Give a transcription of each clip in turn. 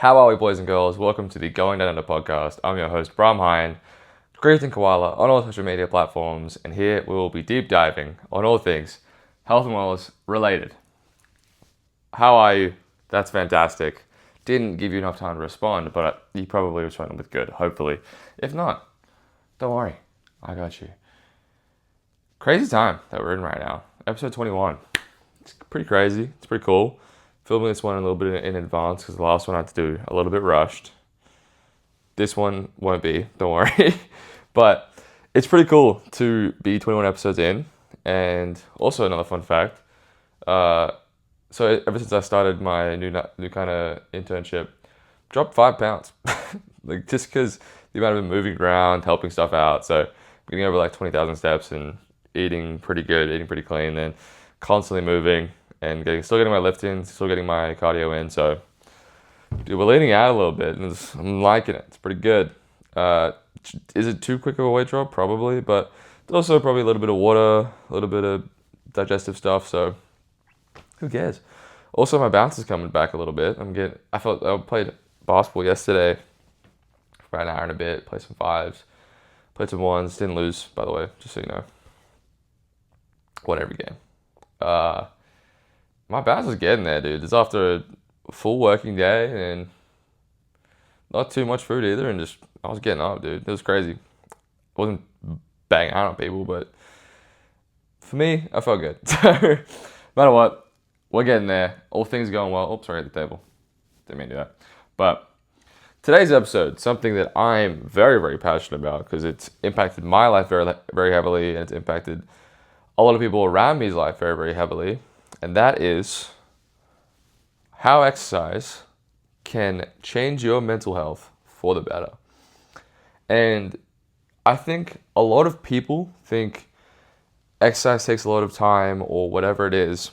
How are we, boys and girls? Welcome to the Going Down Under podcast. I'm your host, Braam Hein, creating Koala on all social media platforms, and here we will be deep diving on all things health and wellness related. How are you? That's fantastic. Didn't give you enough time to respond, but you probably responded with good, hopefully. If not, don't worry, I got you. Crazy time that we're in right now. Episode 21. It's pretty crazy. It's pretty cool. Filming this one a little bit in advance because the last one I had to do a little bit rushed. This one won't be, don't worry. But it's pretty cool to be 21 episodes in. And also another fun fact. So ever since I started my new kind of internship, dropped 5 pounds. Like just because the amount of moving around, helping stuff out. So getting over like 20,000 steps and eating pretty good, eating pretty clean, then constantly moving. And still getting my lift in, still getting my cardio in. So, dude, we're leaning out a little bit, and I'm liking it. It's pretty good. Is it too quick of a weight drop? Probably, but also probably a little bit of water, a little bit of digestive stuff. So, who cares? Also, my bounce is coming back a little bit. I played basketball yesterday for about an hour and a bit. Played some fives, played some ones. Didn't lose, by the way, just so you know. Won every game. My bounce is getting there, dude. It's after a full working day and not too much food either, and I was getting up, dude. It was crazy. I wasn't banging out on people, but for me, I felt good. So, no matter what, we're getting there. All things going well. Oops, sorry, at the table. Didn't mean to do that. But today's episode, something that I'm very, very passionate about because it's impacted my life very, very heavily, and it's impacted a lot of people around me's life very, very heavily. And that is how exercise can change your mental health for the better. And I think a lot of people think exercise takes a lot of time or whatever it is.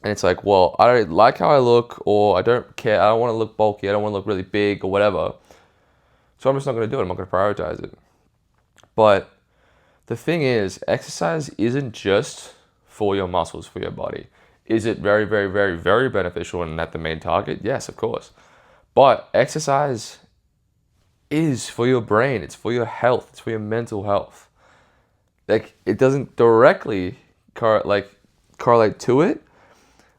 And it's like, well, I don't like how I look, or I don't care. I don't want to look bulky. I don't want to look really big or whatever. So I'm just not going to do it. I'm not going to prioritize it. But the thing is, exercise isn't just for your muscles, for your body. Is it very, very, very, very beneficial and at the main target? Yes, of course. But exercise is for your brain. It's for your health. It's for your mental health. Like, it doesn't directly correlate to it,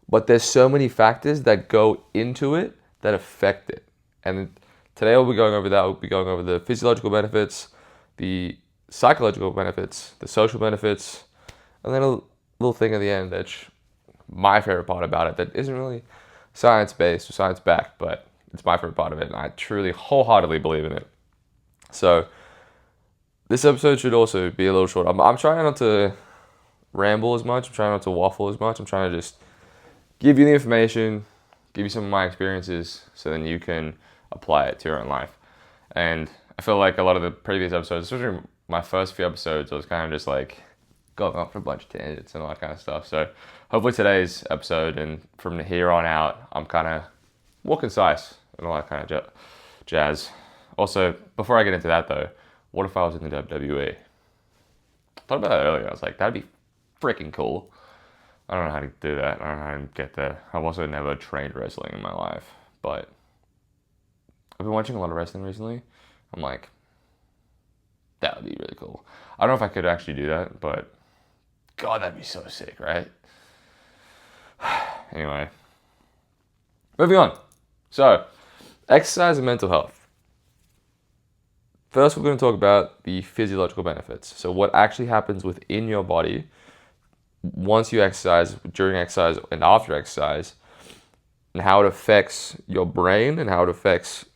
but there's so many factors that go into it that affect it. And today we'll be going over that. We'll be going over the physiological benefits, the psychological benefits, the social benefits, and then a little thing at the end that's my favorite part about it that isn't really science-based or science-backed, but it's my favorite part of it, and I truly, wholeheartedly believe in it. So this episode should also be a little short. I'm trying not to ramble as much. I'm trying not to waffle as much. I'm trying to just give you the information, give you some of my experiences, so then you can apply it to your own life. And I feel like a lot of the previous episodes, especially my first few episodes, I was kind of just like going off for a bunch of tangents and all that kind of stuff. So hopefully today's episode and from here on out, I'm kind of more concise and all that kind of jazz. Also, before I get into that though, what if I was in the WWE? I thought about that earlier. I was like, that'd be freaking cool. I don't know how to do that. I don't know how to get there. I've also never trained wrestling in my life, but I've been watching a lot of wrestling recently. I'm like, that would be really cool. I don't know if I could actually do that, but God, that'd be so sick, right? Anyway, moving on. So, exercise and mental health. First, we're going to talk about the physiological benefits. So, what actually happens within your body once you exercise, during exercise, and after exercise, and how it affects your brain and how it affects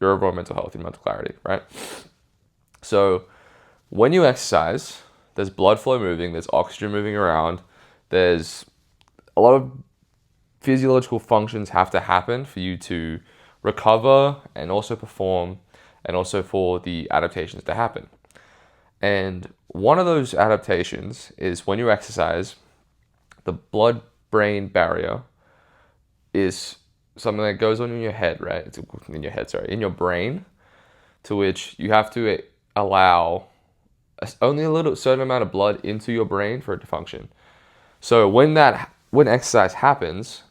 your overall mental health and mental clarity, right? So, when you exercise, there's blood flow moving, there's oxygen moving around, there's a lot of physiological functions have to happen for you to recover and also perform, and also for the adaptations to happen. And one of those adaptations is when you exercise, the blood-brain barrier is something that goes on in your head, right? It's in your head, sorry, in your brain, to which you have to allow only a little certain amount of blood into your brain for it to function. So when exercise happens,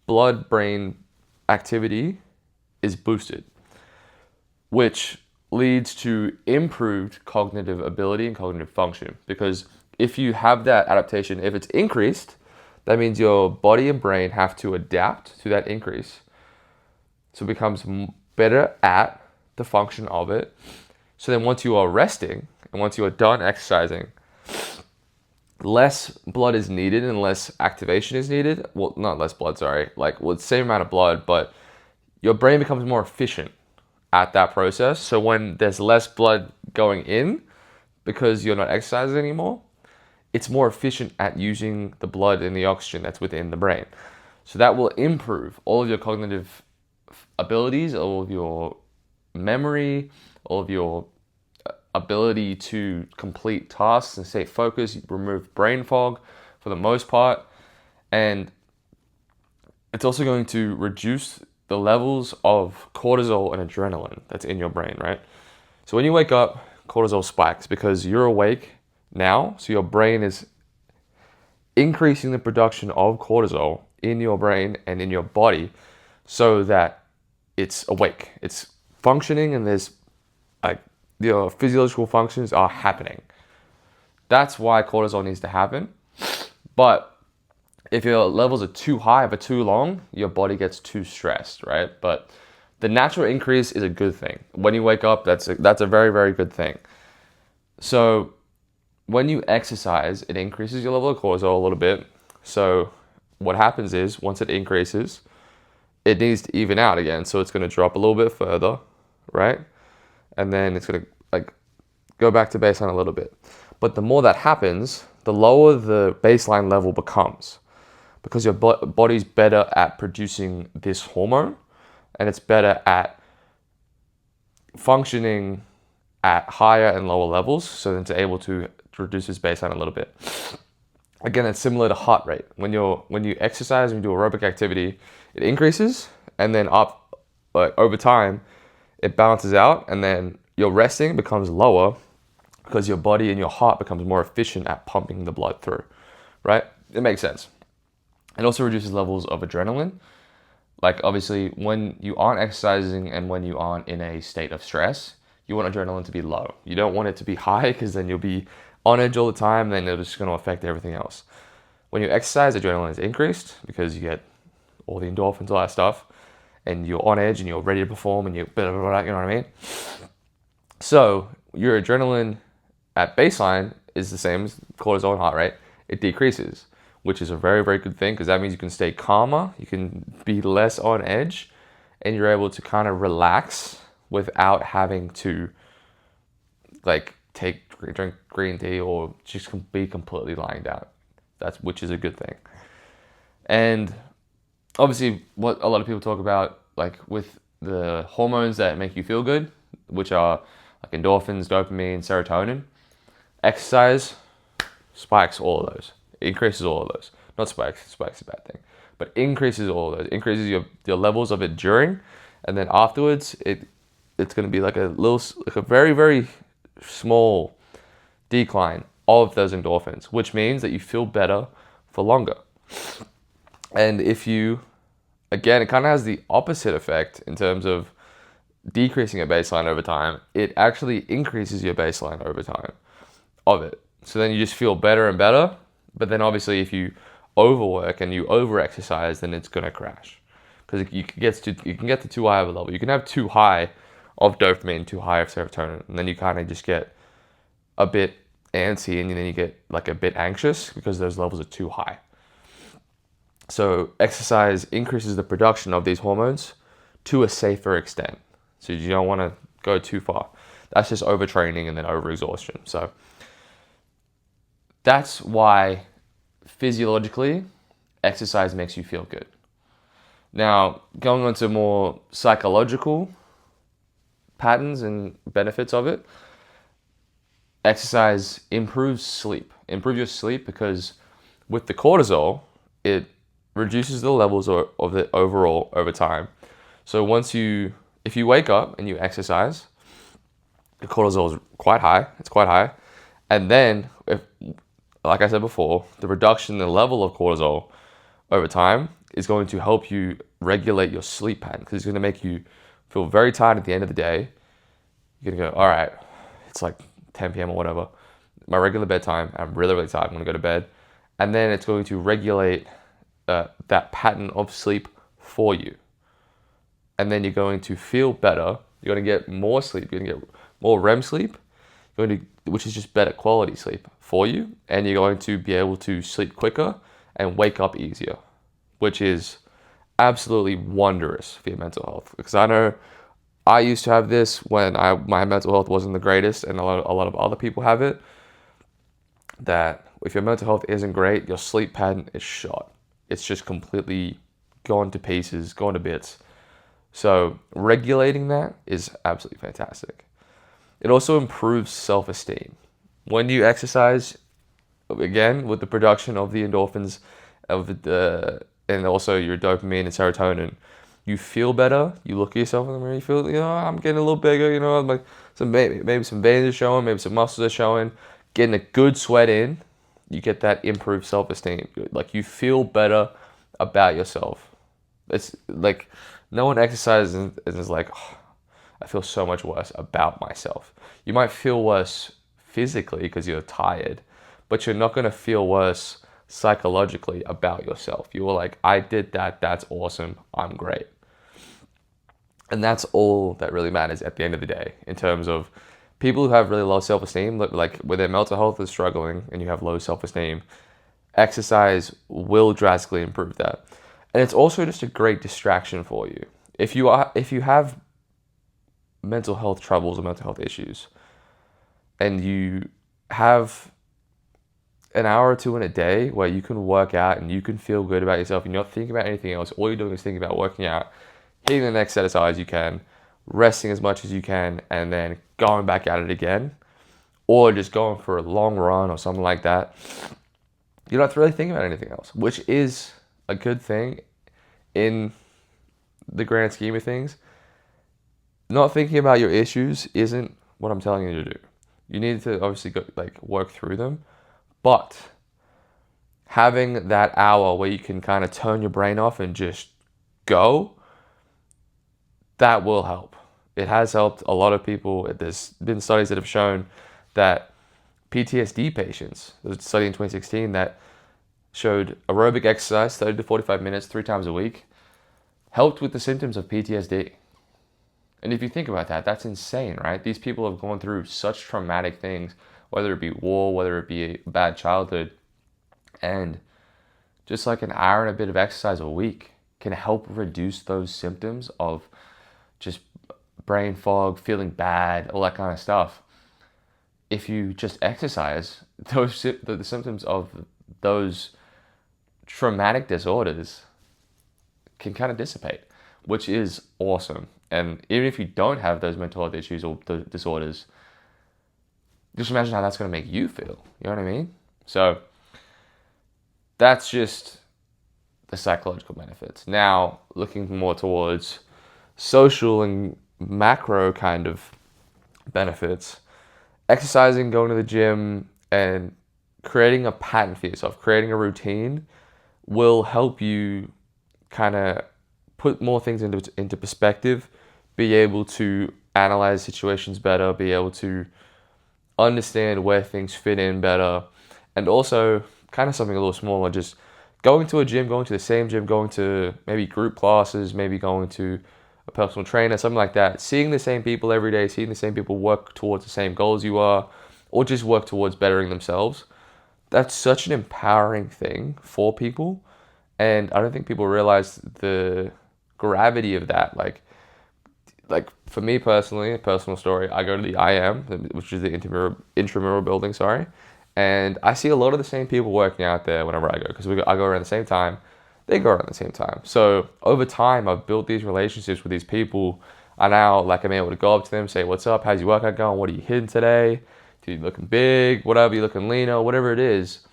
blood-brain activity is boosted, which leads to improved cognitive ability and cognitive function. Because if you have that adaptation, if it's increased, that means your body and brain have to adapt to that increase. So it becomes better at the function of it. So then once you are resting and once you are done exercising, less blood is needed and less activation is needed. Well, not less blood, sorry. The same amount of blood, but your brain becomes more efficient at that process. So when there's less blood going in because you're not exercising anymore, it's more efficient at using the blood and the oxygen that's within the brain. So that will improve all of your cognitive abilities, all of your memory, all of your ability to complete tasks and stay focused, remove brain fog for the most part. And it's also going to reduce the levels of cortisol and adrenaline that's in your brain, right? So when you wake up, cortisol spikes because you're awake now, so your brain is increasing the production of cortisol in your brain and in your body so that it's awake, it's functioning, and there's your physiological functions are happening. That's why cortisol needs to happen. But if your levels are too high for too long, your body gets too stressed, right? But the natural increase is a good thing. When you wake up, that's a very, very good thing. So when you exercise, it increases your level of cortisol a little bit. So what happens is once it increases, it needs to even out again. So it's going to drop a little bit further, right? And then it's going to go back to baseline a little bit. But the more that happens, the lower the baseline level becomes, because your body's better at producing this hormone, and it's better at functioning at higher and lower levels, so then it's able to reduce its baseline a little bit. Again, it's similar to heart rate. When you exercise and you do aerobic activity, it increases, and then over time, it balances out, and then your resting becomes lower because your body and your heart becomes more efficient at pumping the blood through, right? It makes sense. It also reduces levels of adrenaline. Like obviously when you aren't exercising and when you aren't in a state of stress, you want adrenaline to be low. You don't want it to be high because then you'll be on edge all the time, and then it's just going to affect everything else. When you exercise, adrenaline is increased because you get all the endorphins, all that stuff, and you're on edge and you're ready to perform and you're blah, blah, blah, you know what I mean? So your adrenaline at baseline is the same as cortisol and heart rate. It decreases, which is a very, very good thing because that means you can stay calmer, you can be less on edge, and you're able to kind of relax without having to drink green tea or just be completely lying down. Which is a good thing. And obviously what a lot of people talk about, with the hormones that make you feel good, which are like endorphins, dopamine, serotonin, exercise spikes all of those, increases all of those. Not spikes is a bad thing, but increases all of those, increases your levels of it during, and then afterwards it's going to be like a very, very small decline of those endorphins, which means that you feel better for longer. And again, it kind of has the opposite effect in terms of decreasing your baseline over time. It actually increases your baseline over time of it. So then you just feel better and better. But then obviously if you overwork and you over-exercise, then it's going to crash. Because you can get to too high of a level. You can have too high of dopamine, too high of serotonin, and then you kind of just get a bit antsy, and then you get a bit anxious because those levels are too high. So exercise increases the production of these hormones to a safer extent. So you don't want to go too far. That's just overtraining and then overexhaustion. So that's why physiologically exercise makes you feel good. Now, going on to more psychological patterns and benefits of it, exercise improves sleep. Improve your sleep because with the cortisol, it reduces the levels of it overall over time. So if you wake up and you exercise, the cortisol is quite high. It's quite high. And then, like I said before, the reduction in the level of cortisol over time is going to help you regulate your sleep pattern, because it's going to make you feel very tired at the end of the day. You're going to go, all right, it's like 10 p.m. or whatever, my regular bedtime, I'm really, really tired, I'm going to go to bed. And then it's going to regulate that pattern of sleep for you. And then you're going to feel better. You're going to get more sleep. You're going to get more REM sleep, which is just better quality sleep for you. And you're going to be able to sleep quicker and wake up easier, which is absolutely wondrous for your mental health. Because I know I used to have this when my mental health wasn't the greatest, and a lot of other people have it, that if your mental health isn't great, your sleep pattern is shot. It's just completely gone to pieces, gone to bits. So regulating that is absolutely fantastic. It also improves self-esteem. When you exercise, again, with the production of the endorphins and also your dopamine and serotonin, you feel better. You look at yourself in the mirror, you feel, I'm getting a little bigger, like maybe some veins are showing, maybe some muscles are showing. Getting a good sweat in, you get that improved self-esteem. Like, you feel better about yourself. It's like, no one exercises and is like, oh, I feel so much worse about myself. You might feel worse physically because you're tired, but you're not going to feel worse psychologically about yourself. You were like, I did that, that's awesome, I'm great. And that's all that really matters at the end of the day, in terms of people who have really low self-esteem, like where their mental health is struggling and you have low self-esteem, exercise will drastically improve that. And it's also just a great distraction for you. If you have mental health troubles or mental health issues, and you have an hour or two in a day where you can work out and you can feel good about yourself and you're not thinking about anything else, all you're doing is thinking about working out, hitting the next set of size you can, resting as much as you can, and then going back at it again, or just going for a long run or something like that, you're not really thinking about anything else, which is a good thing in the grand scheme of things. Not thinking about your issues isn't what I'm telling you to do. You need to obviously work through them, but having that hour where you can kind of turn your brain off and just go, that will help. It has helped a lot of people. There's been studies that have shown that PTSD patients, there's a study in 2016 that showed aerobic exercise, 30 to 45 minutes, 3 times a week, helped with the symptoms of PTSD. And if you think about that, that's insane, right? These people have gone through such traumatic things, whether it be war, whether it be a bad childhood, and just like an hour and a bit of exercise a week can help reduce those symptoms of just brain fog, feeling bad, all that kind of stuff. If you just exercise, the symptoms of those traumatic disorders can kind of dissipate, which is awesome. And even if you don't have those mental health issues or the disorders, just imagine how that's going to make you feel. You know what I mean? So that's just the psychological benefits. Now, looking more towards social and macro kind of benefits, exercising, going to the gym, and creating a pattern for yourself, creating a routine will help you kind of put more things into perspective, be able to analyze situations better, be able to understand where things fit in better, and also kind of something a little smaller, just going to a gym, going to the same gym, going to maybe group classes, maybe going to a personal trainer, something like that, seeing the same people every day, seeing the same people work towards the same goals you are, or just work towards bettering themselves. That's such an empowering thing for people, and I don't think people realize the gravity of that. Like for me personally, a personal story, I go to the IM, which is the intramural building, and I see a lot of the same people working out there whenever I go, because I go around the same time, they go around the same time. So over time, I've built these relationships with these people. I now I'm able to go up to them, say, "What's up? How's your workout going? What are you hitting today? Dude, you looking big? Whatever, you looking leaner? Whatever it is."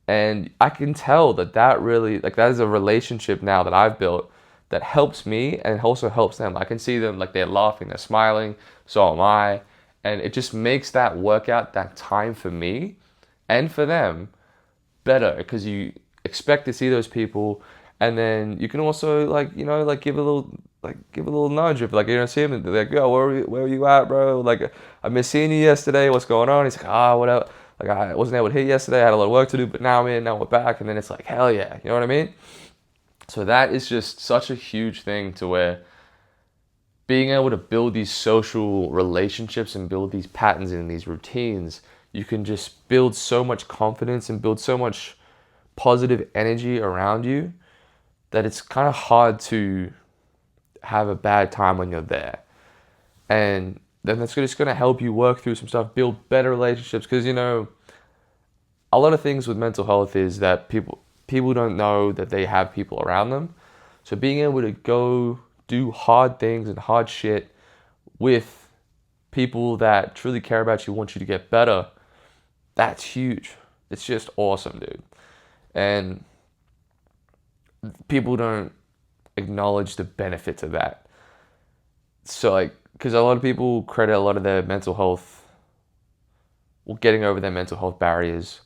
And I can tell that really, that is a relationship now that I've built that helps me and also helps them. I can see them, they're laughing, they're smiling, so am I. And it just makes that workout, that time for me and for them better, because you expect to see those people And then you can also like, like give a little nudge if like you don't see him, like, yo, where are you at, bro? Like, I missed seeing you yesterday. What's going on? He's like, whatever. Like, I wasn't able to hit yesterday. I had a lot of work to do, but now I'm in. Now we're back. And then it's like, hell yeah, you know what I mean? So that is just such a huge thing to where being able to build these social relationships and build these patterns and these routines, you can just build so much confidence and build so much positive energy around you that it's kind of hard to have a bad time when you're there. And then that's just going to help you work through some stuff, build better relationships. Because, a lot of things with mental health is that people don't know that they have people around them. So being able to go do hard things and hard shit with people that truly care about you, want you to get better, that's huge. It's just awesome, dude. And people don't acknowledge the benefits of that. So, like, because a lot of people credit a lot of their mental health, or getting over their mental health barriers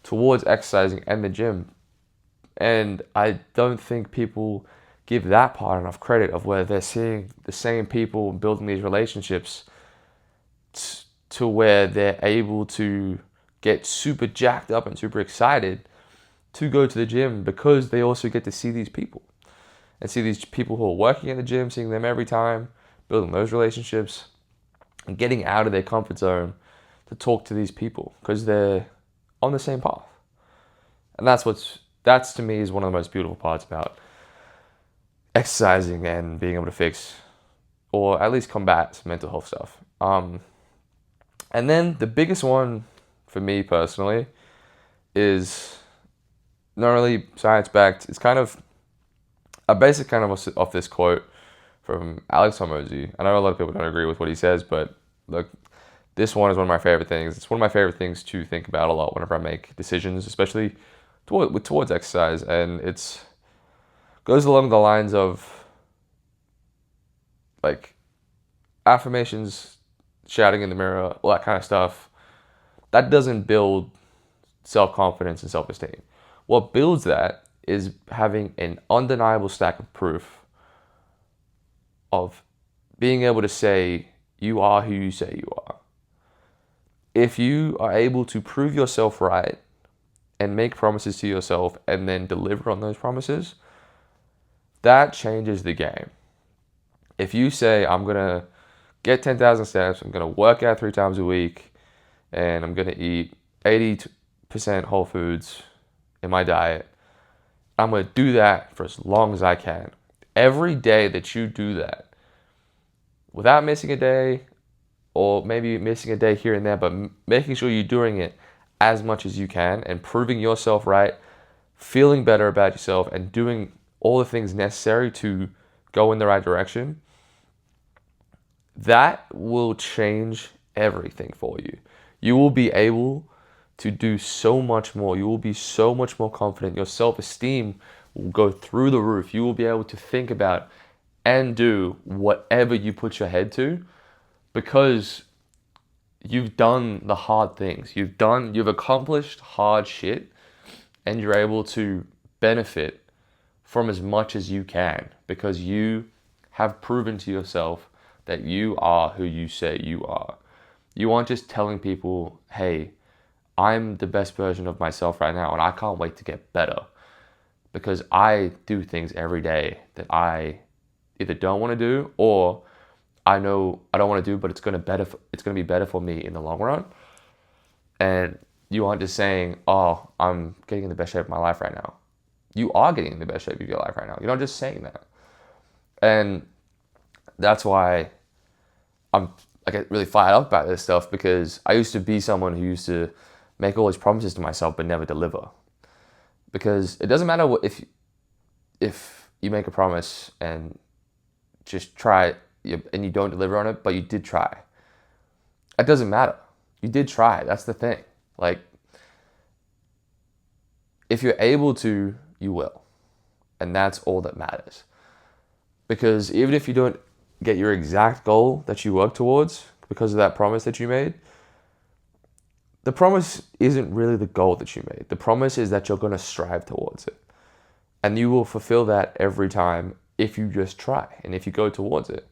towards exercising and the gym. And I don't think people give that part enough credit of where they're seeing the same people building these relationships to where they're able to get super jacked up and super excited to go to the gym because they also get to see these people and see these people who are working in the gym, seeing them every time, building those relationships and getting out of their comfort zone to talk to these people because they're on the same path. And that's to me is one of the most beautiful parts about exercising and being able to fix or at least combat mental health stuff. And then the biggest one for me personally is not really science backed. It's kind of a basic kind of off this quote from Alex Hormozy. I know a lot of people don't agree with what he says, but look, this one is one of my favorite things. It's one of my favorite things to think about a lot whenever I make decisions, especially towards exercise. And it's goes along the lines of like affirmations, shouting in the mirror, all that kind of stuff. That doesn't build self-confidence and self-esteem. What builds that is having an undeniable stack of proof of being able to say you are who you say you are. If you are able to prove yourself right and make promises to yourself and then deliver on those promises, that changes the game. If you say, I'm going to get 10,000 steps, I'm going to work out 3 times a week, and I'm going to eat 80% whole foods in my diet, I'm going to do that for as long as I can. Every day that you do that, without missing a day, or maybe missing a day here and there, but making sure you're doing it as much as you can and proving yourself right, feeling better about yourself, and doing all the things necessary to go in the right direction, that will change everything for you. You will be able to do so much more. You will be so much more confident. Your self-esteem will go through the roof. You will be able to think about and do whatever you put your head to because you've done the hard things. You've accomplished hard shit and you're able to benefit from as much as you can because you have proven to yourself that you are who you say you are. You aren't just telling people, hey, I'm the best version of myself right now and I can't wait to get better because I do things every day that I either don't want to do or I know I don't want to do, but it's going to be better for me in the long run. And you aren't just saying, oh, I'm getting in the best shape of my life right now. You are getting in the best shape of your life right now. You're not just saying that. And that's why I get really fired up about this stuff because I used to be someone who used to make all these promises to myself but never deliver. Because it doesn't matter if you make a promise and just try it and you don't deliver on it, but you did try. It doesn't matter. You did try. That's the thing. Like, if you're able to, you will. And that's all that matters. Because even if you don't get your exact goal that you work towards because of that promise that you made, the promise isn't really the goal that you made. The promise is that you're going to strive towards it. And you will fulfill that every time if you just try and if you go towards it.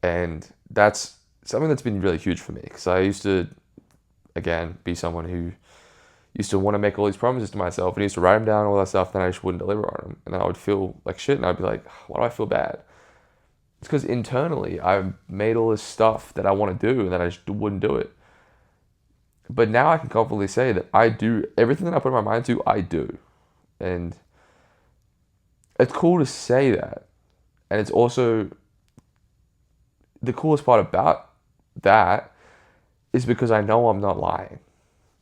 And that's something that's been really huge for me, because I used to, again, be someone who used to want to make all these promises to myself and used to write them down, all that stuff, then I just wouldn't deliver on them. And then I would feel like shit and I'd be like, why do I feel bad? It's because internally I've made all this stuff that I want to do and then I just wouldn't do it. But now I can confidently say that I do everything that I put my mind to, I do. And it's cool to say that. And it's also the coolest part about that is because I know I'm not lying.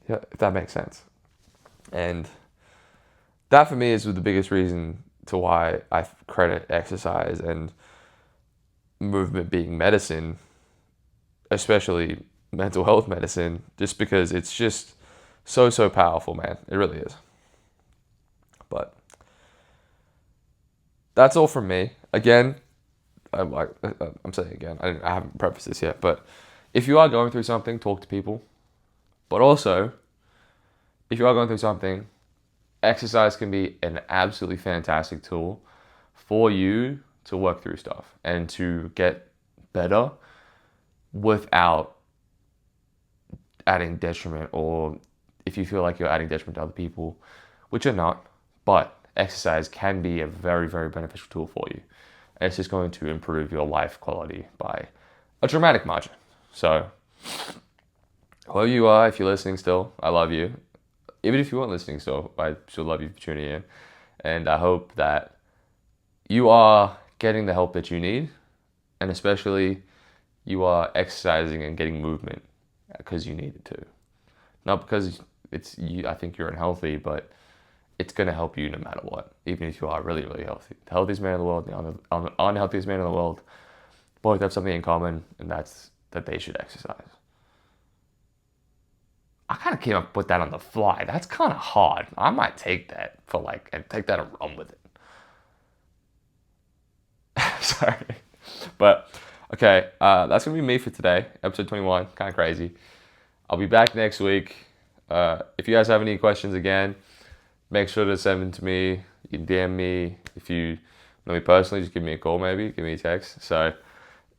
Yeah, if that makes sense. And that for me is the biggest reason to why I credit exercise and movement being medicine, especially mental health medicine, just because it's just so powerful, man. It really is. But that's all from me. Again, I'm saying again, I haven't prefaced this yet, but if you are going through something, talk to people. But also, if you are going through something, exercise can be an absolutely fantastic tool for you to work through stuff and to get better without adding detriment, or if you feel like you're adding detriment to other people, which you're not, but exercise can be a very beneficial tool for you. And it's just going to improve your life quality by a dramatic margin. So, whoever you are, if you're listening still, I love you. Even if you weren't listening still, I still love you for tuning in. And I hope that you are getting the help that you need, and especially you are exercising and getting movement because you need it to. Not because it's you, I think you're unhealthy, but it's going to help you no matter what, even if you are really healthy. The healthiest man in the world, the unhealthiest man in the world, both have something in common, and that's that they should exercise. I kind of came up with that on the fly. That's kind of hard. I might take that and take that and run with it. Sorry. But, okay, that's going to be me for today. Episode 21, kind of crazy. I'll be back next week. If you guys have any questions again, make sure to send them to me. You can DM me. If you know me personally, just give me a call maybe. Give me a text. So,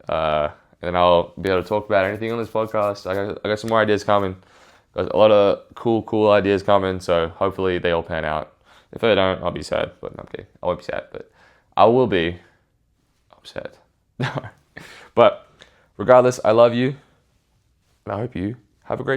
and then I'll be able to talk about anything on this podcast. I got some more ideas coming. Got a lot of cool ideas coming. So hopefully they all pan out. If they don't, I'll be sad. But no, I'm kidding. I won't be sad. But I will be upset. But regardless, I love you. And I hope you have a great day.